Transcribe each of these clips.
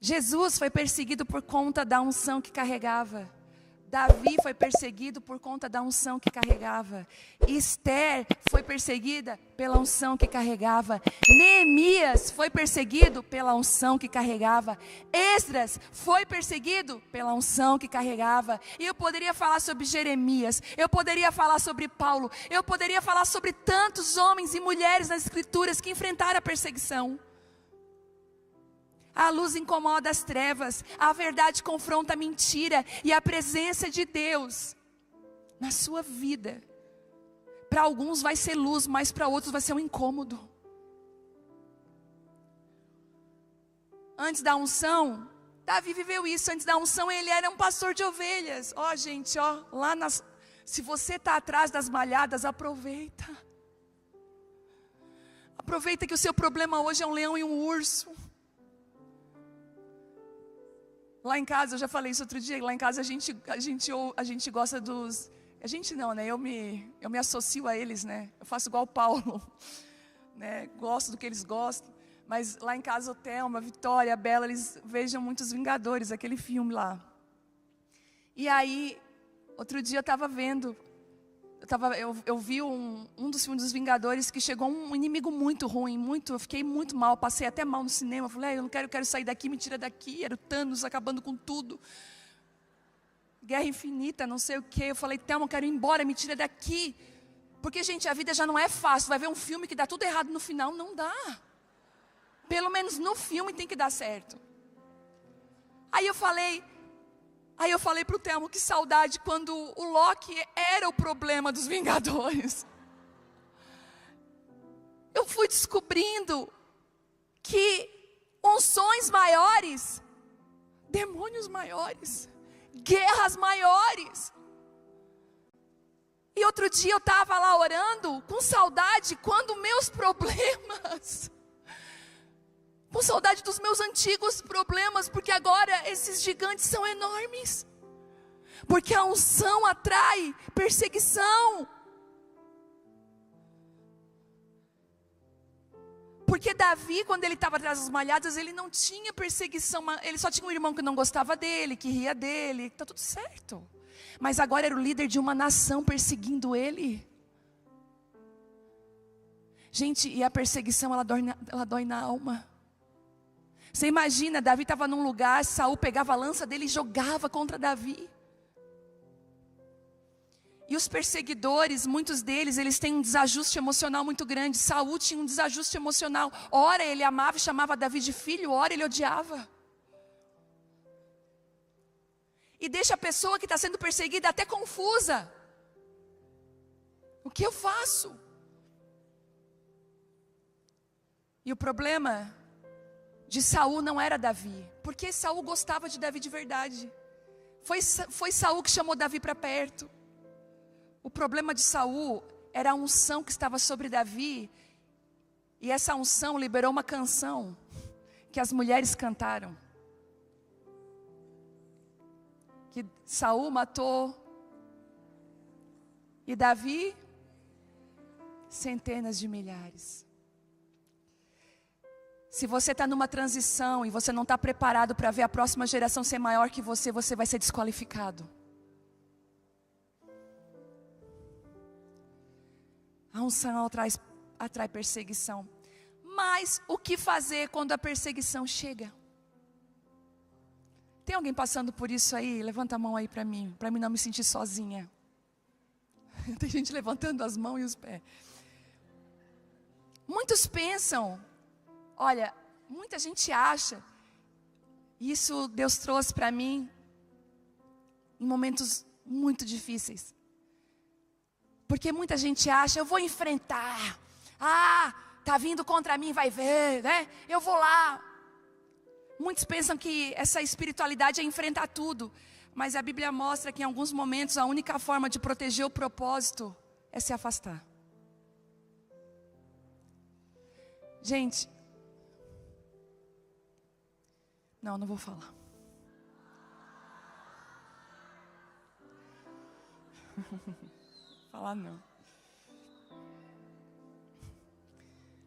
Jesus foi perseguido por conta da unção que carregava. Davi foi perseguido por conta da unção que carregava. Esther foi perseguida pela unção que carregava. Neemias foi perseguido pela unção que carregava. Esdras foi perseguido pela unção que carregava. E eu poderia falar sobre Jeremias, eu poderia falar sobre Paulo, eu poderia falar sobre tantos homens e mulheres nas escrituras que enfrentaram a perseguição. A luz incomoda as trevas, a verdade confronta a mentira, e a presença de Deus na sua vida, para alguns vai ser luz, mas para outros vai ser um incômodo. Antes da unção, Davi viveu isso. Antes da unção ele era um pastor de ovelhas. Ó gente, ó, se você está atrás das malhadas, aproveita. Aproveita que o seu problema hoje é um leão e um urso. Lá em casa, eu já falei isso outro dia, lá em casa a gente gosta dos... A gente não, né? Eu me associo a eles, né? Eu faço igual o Paulo, né? Gosto do que eles gostam. Mas lá em casa o Thelma, a Vitória, a Bela, eles vejam muitos Vingadores, aquele filme lá. E aí, outro dia eu estava vendo... Eu vi um dos filmes dos Vingadores que chegou um inimigo muito ruim, eu fiquei muito mal, passei até mal no cinema, falei, eu não quero sair daqui, me tira daqui, era o Thanos acabando com tudo. Guerra infinita, não sei o que, eu falei, Thelma, eu quero ir embora, me tira daqui. Porque, gente, a vida já não é fácil, vai ver um filme que dá tudo errado no final, não dá. Pelo menos no filme tem que dar certo. Aí eu falei para o Thelmo, que saudade quando o Loki era o problema dos Vingadores. Eu fui descobrindo que unções maiores, demônios maiores, guerras maiores. E outro dia eu estava lá orando, com saudade, quando meus problemas... Com saudade dos meus antigos problemas, porque agora esses gigantes são enormes. Porque a unção atrai perseguição. Porque Davi, quando ele estava atrás das malhadas, ele não tinha perseguição, ele só tinha um irmão que não gostava dele, que ria dele, está tudo certo. Mas agora era o líder de uma nação perseguindo ele. Gente, e a perseguição ela dói na alma. Você imagina, Davi estava num lugar, Saul pegava a lança dele e jogava contra Davi. E os perseguidores, muitos deles, eles têm um desajuste emocional muito grande. Saul tinha um desajuste emocional. Ora ele amava e chamava Davi de filho, ora ele odiava. E deixa a pessoa que está sendo perseguida até confusa. O que eu faço? E o problema de Saul não era Davi, porque Saul gostava de Davi de verdade. Foi Saul que chamou Davi para perto. O problema de Saul era a unção que estava sobre Davi, e essa unção liberou uma canção que as mulheres cantaram. Que Saul matou e Davi centenas de milhares. Se você está numa transição e você não está preparado para ver a próxima geração ser maior que você, você vai ser desqualificado. A unção atrai perseguição. Mas o que fazer quando a perseguição chega? Tem alguém passando por isso aí? Levanta a mão aí para mim não me sentir sozinha. Tem gente levantando as mãos e os pés. Muitos pensam... Olha, muita gente acha, isso Deus trouxe para mim em momentos muito difíceis. Porque muita gente acha, eu vou enfrentar. Tá vindo contra mim, vai ver, né? Eu vou lá. Muitos pensam que essa espiritualidade é enfrentar tudo. Mas a Bíblia mostra que em alguns momentos a única forma de proteger o propósito é se afastar. Gente... Não vou falar. Falar não.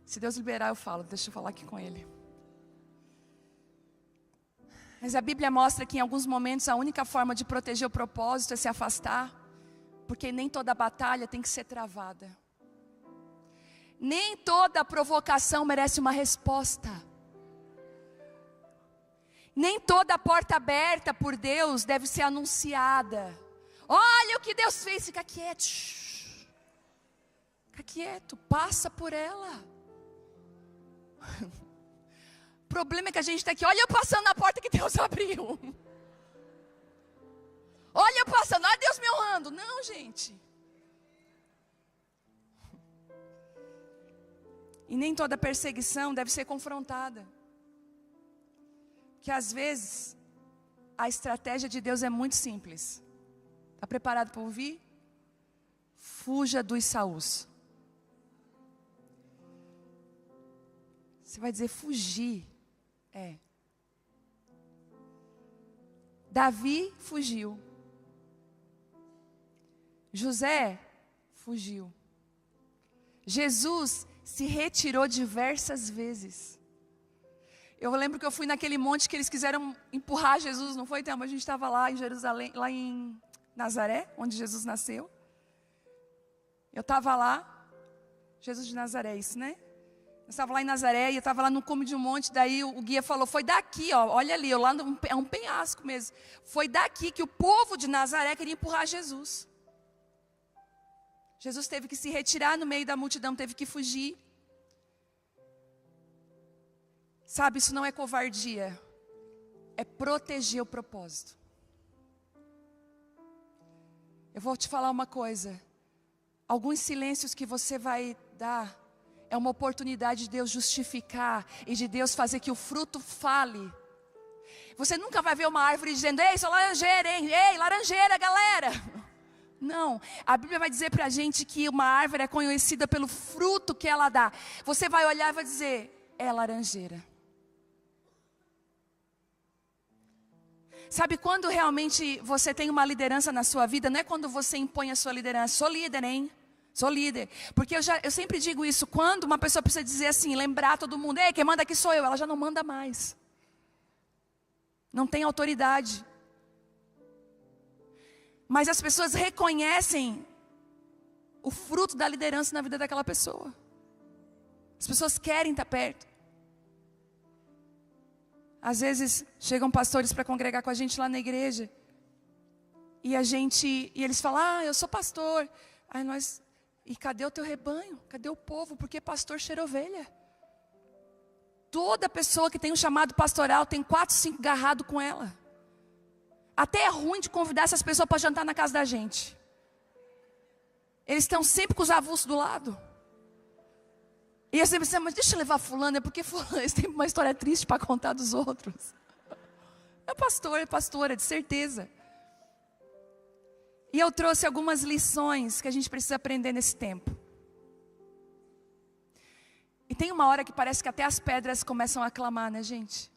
Se Deus liberar eu falo, deixa eu falar aqui com Ele. Mas a Bíblia mostra que em alguns momentos a única forma de proteger o propósito é se afastar, porque nem toda batalha tem que ser travada. Nem toda provocação merece uma resposta. Nem toda porta aberta por Deus deve ser anunciada. Olha o que Deus fez, fica quieto. Fica quieto, passa por ela. O problema é que a gente está aqui, olha eu passando na porta que Deus abriu. Olha eu passando, olha Deus me honrando. Não, gente. E nem toda perseguição deve ser confrontada. Porque às vezes, a estratégia de Deus é muito simples. Está preparado para ouvir? Fuja dos Saús. Você vai dizer fugir. Davi fugiu. José fugiu. Jesus se retirou diversas vezes. Eu lembro que eu fui naquele monte que eles quiseram empurrar Jesus, não foi, Thelma? A gente estava lá em Jerusalém, lá em Nazaré, onde Jesus nasceu. Eu estava lá, Jesus de Nazaré, isso, né? Eu estava lá em Nazaré e eu estava lá no cume de um monte, daí o guia falou, foi daqui, ó, olha ali, lá é um penhasco mesmo. Foi daqui que o povo de Nazaré queria empurrar Jesus. Jesus teve que se retirar no meio da multidão, teve que fugir. Sabe, isso não é covardia, é proteger o propósito. Eu vou te falar uma coisa, alguns silêncios que você vai dar, é uma oportunidade de Deus justificar e de Deus fazer que o fruto fale. Você nunca vai ver uma árvore dizendo, ei, sou laranjeira, hein? Ei, laranjeira, galera. Não, a Bíblia vai dizer pra gente que uma árvore é conhecida pelo fruto que ela dá. Você vai olhar e vai dizer, é laranjeira. Sabe quando realmente você tem uma liderança na sua vida? Não é quando você impõe a sua liderança. Sou líder, hein? Sou líder. Porque eu sempre digo isso. Quando uma pessoa precisa dizer assim, lembrar todo mundo, ei, quem manda aqui sou eu. Ela já não manda mais. Não tem autoridade. Mas as pessoas reconhecem o fruto da liderança na vida daquela pessoa. As pessoas querem estar perto. Às vezes chegam pastores para congregar com a gente lá na igreja. E eles falam, eu sou pastor. Aí e cadê o teu rebanho? Cadê o povo? Porque pastor cheira ovelha. Toda pessoa que tem um chamado pastoral tem 4, 5 garrado com ela. Até é ruim de convidar essas pessoas para jantar na casa da gente. Eles estão sempre com os avulsos do lado. E eu sempre disse, mas deixa eu levar fulano, é porque fulano, eles têm uma história triste para contar dos outros. É pastora, de certeza. E eu trouxe algumas lições que a gente precisa aprender nesse tempo. E tem uma hora que parece que até as pedras começam a clamar, né, gente?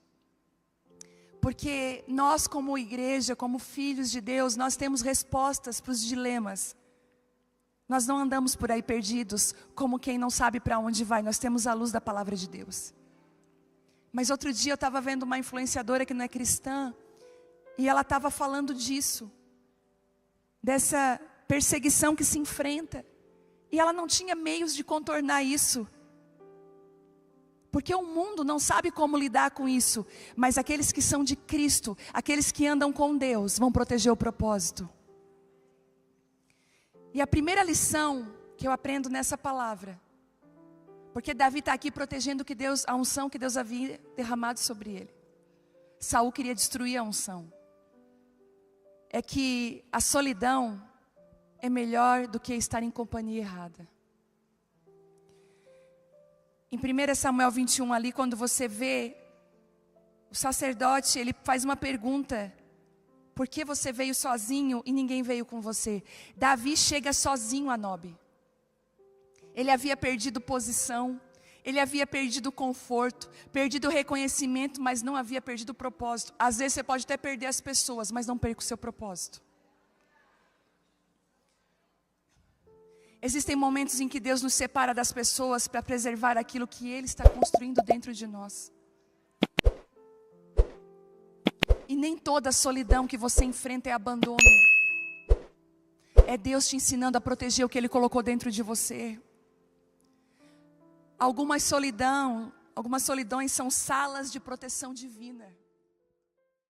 Porque nós como igreja, como filhos de Deus, nós temos respostas para os dilemas. Nós não andamos por aí perdidos, como quem não sabe para onde vai. Nós temos a luz da palavra de Deus. Mas outro dia eu estava vendo uma influenciadora que não é cristã, e ela estava falando disso. Dessa perseguição que se enfrenta. E ela não tinha meios de contornar isso. Porque o mundo não sabe como lidar com isso. Mas aqueles que são de Cristo, aqueles que andam com Deus, vão proteger o propósito. E a primeira lição que eu aprendo nessa palavra, porque Davi está aqui protegendo a unção que Deus havia derramado sobre ele. Saul queria destruir a unção. É que a solidão é melhor do que estar em companhia errada. Em 1 Samuel 21 ali, quando você vê o sacerdote, ele faz uma pergunta: por que você veio sozinho e ninguém veio com você? Davi chega sozinho a Nobe. Ele havia perdido posição, ele havia perdido conforto, perdido reconhecimento, mas não havia perdido o propósito. Às vezes você pode até perder as pessoas, mas não perca o seu propósito. Existem momentos em que Deus nos separa das pessoas para preservar aquilo que Ele está construindo dentro de nós. nem toda solidão que você enfrenta é abandono. É Deus te ensinando a proteger o que Ele colocou dentro de você. Algumas solidões são salas de proteção divina.